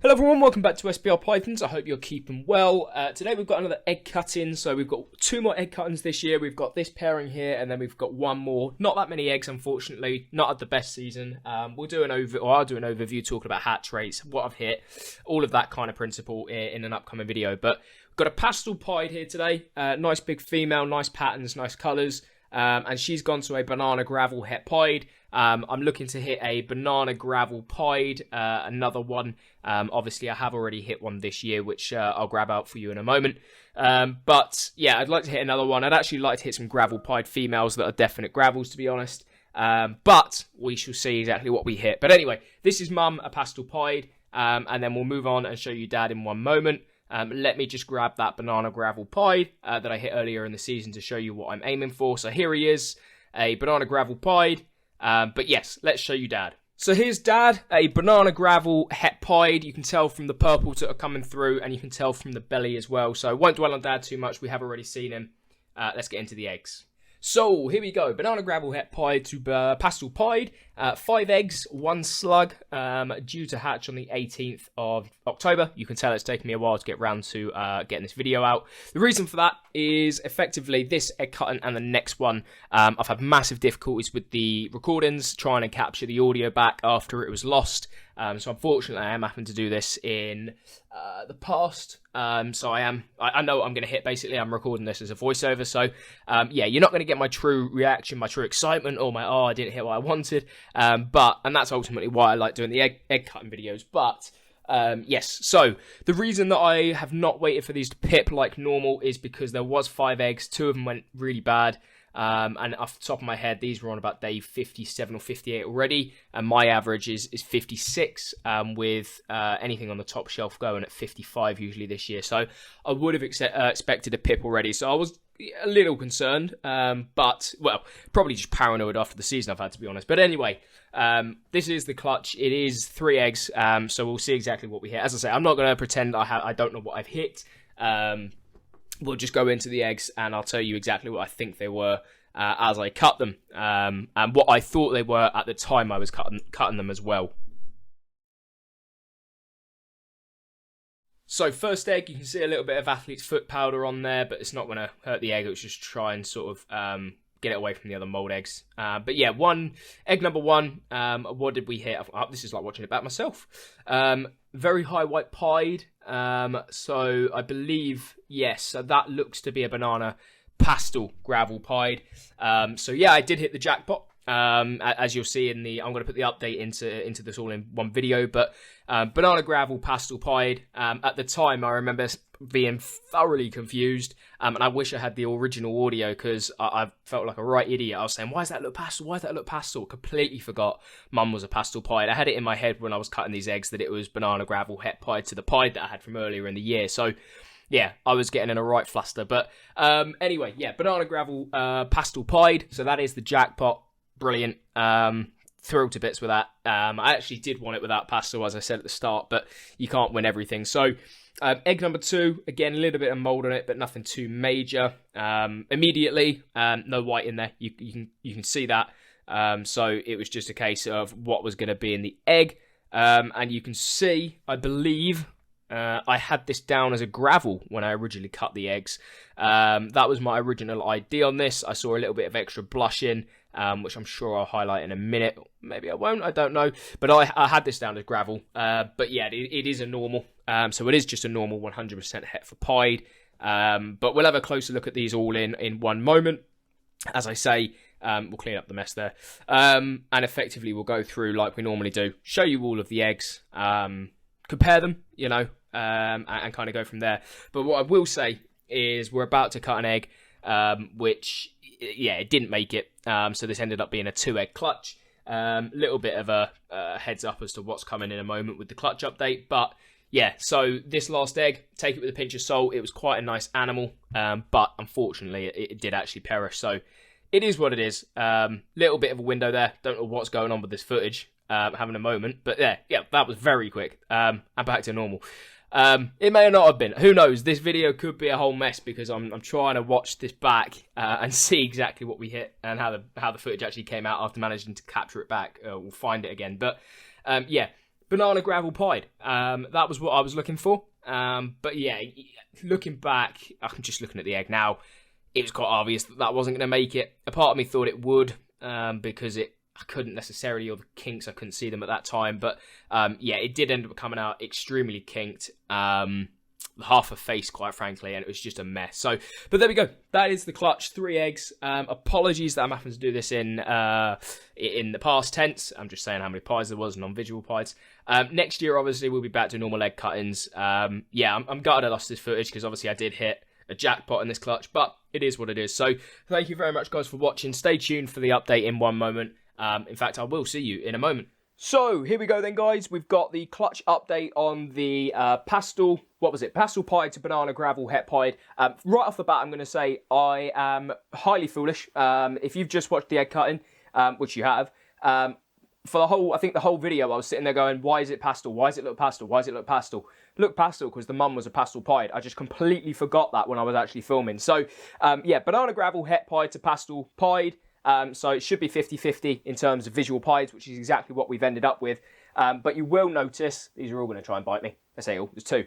Hello everyone, welcome back to SBR Pythons. I hope you're keeping well. Today we've got another egg cutting, so we've got 2 more egg cuttings this year. We've got this pairing here, and then we've got 1 more. Not that many eggs, unfortunately. Not at the best season. I'll do an overview talking about hatch rates, what I've hit, all of that kind of principle in an upcoming video. But we've got a pastel pied here today. Nice big female, nice patterns, nice colours. And she's gone to a banana gravel het pied. I'm looking to hit a banana gravel pied, another one. Obviously, I have already hit one this year, which I'll grab out for you in a moment. But yeah, I'd like to hit another one. I'd actually like to hit some gravel pied females that are definite gravels, to be honest. But we shall see exactly what we hit. But anyway, this is Mum, a pastel pied, and then we'll move on and show you Dad in one moment. Let me just grab that banana gravel pied that I hit earlier in the season to show you what I'm aiming for. So here he is, a banana gravel pied. But yes, let's show you Dad. So here's Dad, a banana gravel het pied. You can tell from the purples that are coming through, and you can tell from the belly as well. So I won't dwell on Dad too much. We have already seen him. Let's get into the eggs. So here we go, banana gravel het pied to pastel pied, 5 eggs, 1 slug, due to hatch on the 18th of October. You can tell it's taken me a while to get round to getting this video out. The reason for that is effectively this egg cutting and the next one. I've had massive difficulties with the recordings, trying to capture the audio back after it was lost. So unfortunately, I am having to do this in the past. So I know what I'm going to hit, basically. I'm recording this as a voiceover. So, yeah, you're not going to get my true reaction, my true excitement, or my, I didn't hit what I wanted. And that's ultimately why I like doing the egg cutting videos. But, yes, so the reason that I have not waited for these to pip like normal is because there was 5 eggs. 2 of them went really bad. And off the top of my head, these were on about day 57 or 58 already, and my average is 56, with anything on the top shelf going at 55 usually this year. So I would have expected a pip already, so I was a little concerned, but, well, probably just paranoid after the season I've had, to be honest. But anyway, this is the clutch. It is 3 eggs, so we'll see exactly what we hit. As I say, I'm not going to pretend I don't know what I've hit. We'll just go into the eggs, and I'll tell you exactly what I think they were as I cut them, and what I thought they were at the time I was cutting them as well. So first egg, you can see a little bit of athlete's foot powder on there, but it's not going to hurt the egg. It was just try and sort of get it away from the other mold eggs. But yeah, egg number 1. What did we hit? This is like watching it back myself. Very high white pied. So I believe, yes, so that looks to be a banana pastel gravel pied. So yeah, I did hit the jackpot. As you'll see I'm going to put the update into this all in one video, but banana gravel pastel pied. At the time, I remember being thoroughly confused, and I wish I had the original audio, because I felt like a right idiot. I was saying, why does that look pastel? Why does that look pastel? Completely forgot Mum was a pastel pied. I had it in my head when I was cutting these eggs that it was banana gravel het pied to the pied that I had from earlier in the year. So yeah, I was getting in a right fluster. But anyway, yeah, banana gravel pastel pied. So that is the jackpot. Brilliant. Thrilled to bits with that. I actually did want it without pastel, as I said at the start, but you can't win everything. So egg number 2, again, a little bit of mold on it, but nothing too major. Immediately, no white in there. You can see that. So it was just a case of what was going to be in the egg. And you can see, I believe, I had this down as a gravel when I originally cut the eggs. That was my original idea on this. I saw a little bit of extra blushing, which I'm sure I'll highlight in a minute. Maybe I won't, I don't know. But I had this down as gravel. But yeah, it is a normal. So it is just a normal 100% het for pied. But we'll have a closer look at these all in one moment. As I say, we'll clean up the mess there. And effectively we'll go through like we normally do. Show you all of the eggs. Compare them, and kind of go from there. But what I will say is we're about to cut an egg, which, yeah, it didn't make it. So this ended up being a 2-egg clutch. Little bit of a heads up as to what's coming in a moment with the clutch update. But yeah, so this last egg, take it with a pinch of salt. It was quite a nice animal, but unfortunately it did actually perish. So it is what it is. Little bit of a window there. Don't know what's going on with this footage. Having a moment, but yeah, that was very quick. And back to normal. It may not have been. Who knows? This video could be a whole mess, because I'm trying to watch this back and see exactly what we hit and how the footage actually came out after managing to capture it back. We'll find it again. But yeah, banana gravel pied. That was what I was looking for. But yeah, looking back, I'm just looking at the egg now. It was quite obvious that that wasn't going to make it. A part of me thought it would, because I couldn't necessarily, or the kinks, I couldn't see them at that time. But yeah, it did end up coming out extremely kinked. Half a face, quite frankly, and it was just a mess. So, but there we go. That is the clutch. 3 eggs. Apologies that I'm having to do this in the past tense. I'm just saying how many pies there was, non-visual pies. Next year, obviously, we'll be back to normal egg cuttings. Yeah, I'm gutted I lost this footage because obviously I did hit a jackpot in this clutch, but it is what it is. So, thank you very much, guys, for watching. Stay tuned for the update in one moment. In fact, I will see you in a moment. So, here we go then, guys. We've got the clutch update on the Pastel, Pastel Pied to Banana Gravel Het Pied. Right off the bat, I'm going to say I am highly foolish. If you've just watched the egg cutting, which you have, for the whole video, I was sitting there going, why is it pastel? Why does it look pastel? Why does it look pastel? Look pastel because the mum was a pastel pied. I just completely forgot that when I was actually filming. So, yeah, Banana Gravel Het Pied to Pastel Pied. So it should be 50-50 in terms of visual pies, which is exactly what we've ended up with. But you will notice, these are all going to try and bite me. I say all, there's 2.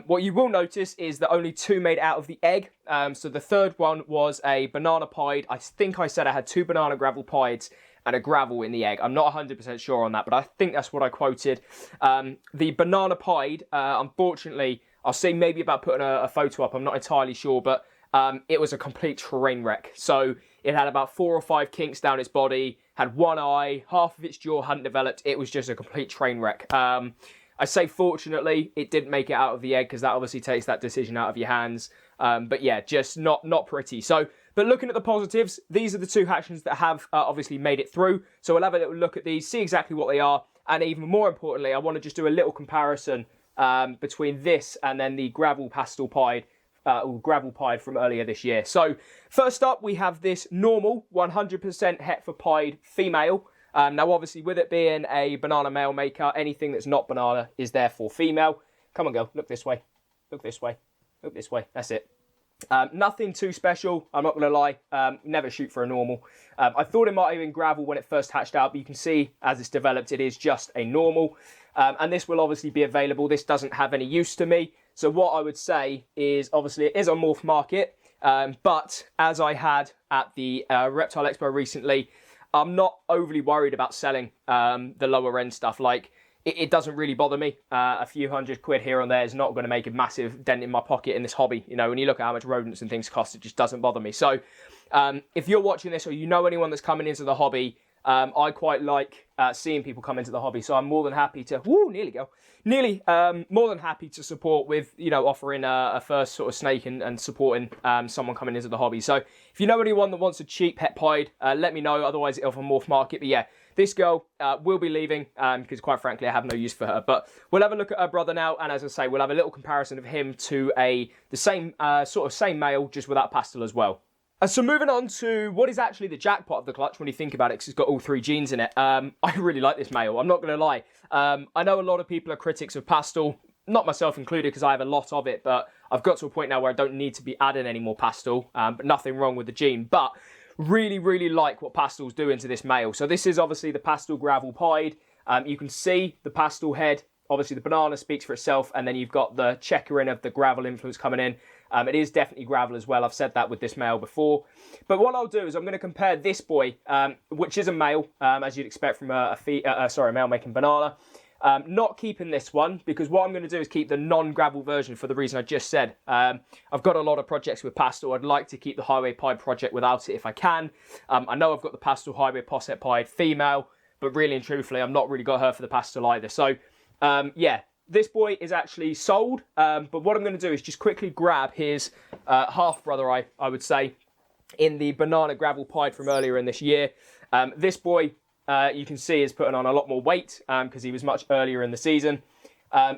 What you will notice is that only 2 made out of the egg. So the third one was a banana pied. I think I said I had 2 banana gravel pieds and a gravel in the egg. I'm not 100% sure on that, but I think that's what I quoted. The banana pied, unfortunately, I'll say maybe about putting a photo up. I'm not entirely sure, but it was a complete train wreck. So it had about 4 or 5 kinks down its body, had 1 eye, half of its jaw hadn't developed. It was just a complete train wreck. I say fortunately, it didn't make it out of the egg because that obviously takes that decision out of your hands. But yeah, just not pretty. So, but looking at the positives, these are the 2 hatchings that have obviously made it through. So we'll have a little look at these, see exactly what they are. And even more importantly, I want to just do a little comparison between this and then the gravel pastel pied, or gravel pied from earlier this year. So first up, we have this normal 100% het for pied female. Now, obviously, with it being a banana male maker, anything that's not banana is therefore female. Come on, girl. Look this way. Look this way. Look this way. That's it. Nothing too special. I'm not going to lie. Never shoot for a normal. I thought it might have been gravel when it first hatched out, but you can see as it's developed, it is just a normal. And this will obviously be available. This doesn't have any use to me. So what I would say is, obviously, it is on Morph Market. But as I had at the Reptile Expo recently, I'm not overly worried about selling the lower end stuff. Like, it doesn't really bother me. A few £100 here and there is not going to make a massive dent in my pocket in this hobby. You know, when you look at how much rodents and things cost, it just doesn't bother me. So if you're watching this or you know anyone that's coming into the hobby, I quite like seeing people come into the hobby. So I'm more than happy to, more than happy to support with, you know, offering a first sort of snake and supporting someone coming into the hobby. So if you know anyone that wants a cheap het pied, let me know. Otherwise, it'll from Morph Market. But yeah, this girl will be leaving because quite frankly, I have no use for her. But we'll have a look at her brother now. And as I say, we'll have a little comparison of him to the same male, just without pastel as well. So moving on to what is actually the jackpot of the clutch when you think about it, because it's got all 3 genes in it. I really like this male, I'm not going to lie. I know a lot of people are critics of pastel, not myself included because I have a lot of it, but I've got to a point now where I don't need to be adding any more pastel, but nothing wrong with the gene. But really like what pastel's doing to this male. So this is obviously the pastel gravel pied. You can see the pastel head. Obviously, the banana speaks for itself, and then you've got the checkering of the gravel influence coming in. It is definitely gravel as well. I've said that with this male before. But what I'll do is I'm going to compare this boy, which is a male, as you'd expect from a male making banana. Not keeping this one, because what I'm going to do is keep the non-gravel version for the reason I just said. I've got a lot of projects with pastel. I'd like to keep the Highway Pied project without it if I can. I know I've got the Pastel Highway Posset Pied female, but really and truthfully, I've not really got her for the pastel either. So, yeah, this boy is actually sold, but what I'm going to do is just quickly grab his half-brother, I would say, in the Banana Gravel Pied from earlier in this year. This boy, you can see, is putting on a lot more weight because he was much earlier in the season.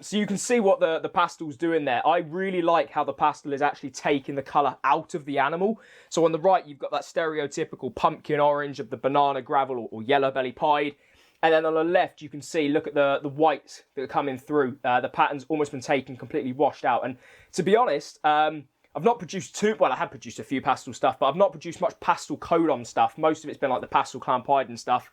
So you can see what the pastel's doing there. I really like how the pastel is actually taking the colour out of the animal. So on the right, you've got that stereotypical pumpkin orange of the Banana Gravel or Yellow Belly Pied. And then on the left, you can see, look at the whites that are coming through. The pattern's almost been taken, completely washed out. And to be honest, I've not produced I have produced a few pastel stuff, but I've not produced much pastel codon stuff. Most of it's been like the pastel clan pied and stuff.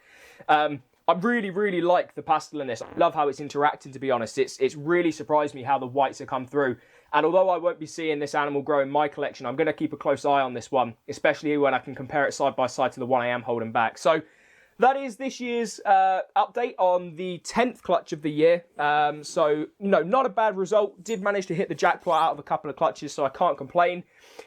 I really, really like the pastel in this. I love how it's interacting, to be honest. It's really surprised me how the whites have come through. And although I won't be seeing this animal grow in my collection, I'm going to keep a close eye on this one, especially when I can compare it side by side to the one I am holding back. So that is this year's update on the 10th clutch of the year. So, not a bad result. Did manage to hit the jackpot out of a couple of clutches, so I can't complain.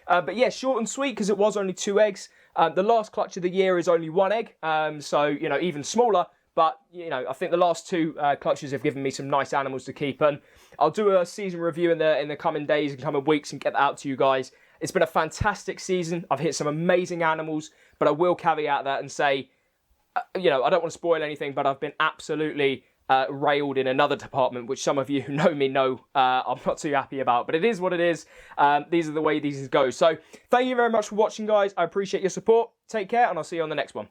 But yeah, short and sweet because it was only 2 eggs. The last clutch of the year is only 1 egg, so, even smaller. But, I think the last 2 clutches have given me some nice animals to keep. And I'll do a season review in the coming days and coming weeks and get that out to you guys. It's been a fantastic season. I've hit some amazing animals, but I will caveat that and say, I don't want to spoil anything, but I've been absolutely railed in another department, which some of you who know me know I'm not too happy about. But it is what it is. These are the way these go. So thank you very much for watching, guys. I appreciate your support. Take care, and I'll see you on the next one.